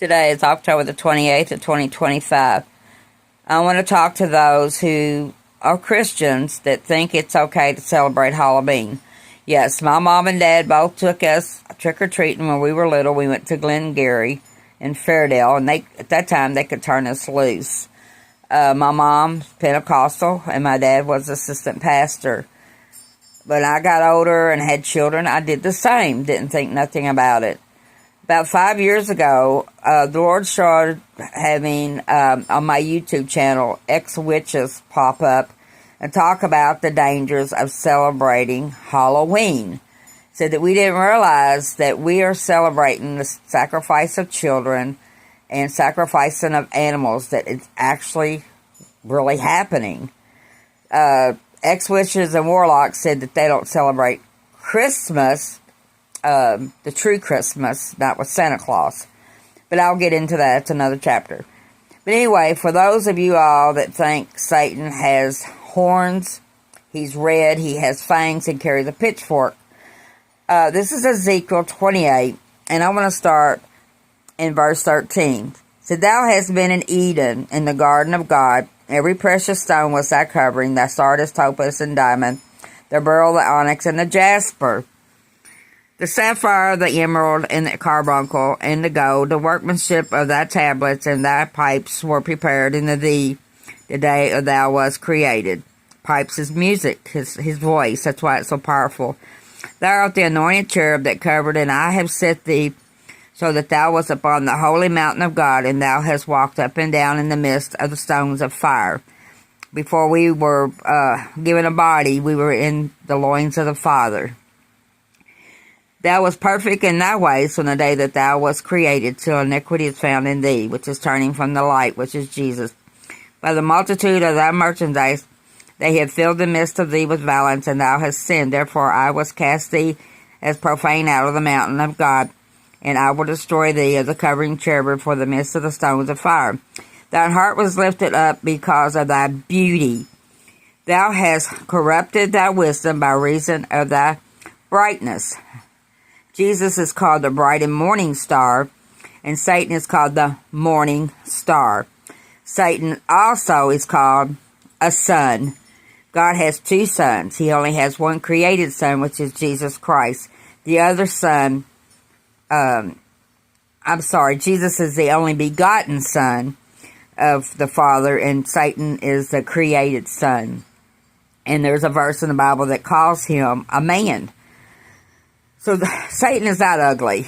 Today is October the 28th of 2025. I want to talk to those who are Christians that think it's okay to celebrate Halloween. Yes, my mom and dad both took us trick-or-treating when we were little. We went to Glengarry in Fairdale, and at that time they could turn us loose. My mom's Pentecostal, and my dad was assistant pastor. When I got older and had children, I did the same. Didn't think nothing about it. About 5 years ago, the Lord started having, on my YouTube channel, ex-witches pop up and talk about the dangers of celebrating Halloween. Said that we didn't realize that we are celebrating the sacrifice of children and sacrificing of animals, that it's actually really happening. Ex-witches and warlocks said that they don't celebrate Christmas, the true Christmas, not with Santa Claus. But I'll get into that. It's another chapter. But anyway, for those of you all that think Satan has horns, he's red, he has fangs, and carries a pitchfork. This is Ezekiel 28, and I want to start in verse 13. It said, "Thou hast been in Eden, in the garden of God. Every precious stone was thy covering, thy sardius, topaz, and diamond, the beryl, the onyx, and the jasper, the sapphire, the emerald, and the carbuncle, and the gold. The workmanship of thy tablets and thy pipes were prepared in thee the day thou wast created." Pipes is music, his voice. That's why it's so powerful. "Thou art the anointed cherub that covered, and I have set thee so that thou wast upon the holy mountain of God, and thou hast walked up and down in the midst of the stones of fire." Before we were given a body, we were in the loins of the Father. "Thou wast perfect in thy ways from the day that thou wast created, till iniquity is found in thee, which is turning from the light, which is Jesus. By the multitude of thy merchandise they have filled the midst of thee with violence, and thou hast sinned. Therefore I was cast thee as profane out of the mountain of God, and I will destroy thee as a covering cherub for the midst of the stones of fire. Thine heart was lifted up because of thy beauty. Thou hast corrupted thy wisdom by reason of thy brightness." Jesus is called the bright and morning star, and Satan is called the morning star. Satan also is called a son. God has two sons. He only has one created son, which is Jesus Christ. The other son, Jesus is the only begotten son of the Father, and Satan is the created son. And there's a verse in the Bible that calls him a man. So Satan is not ugly.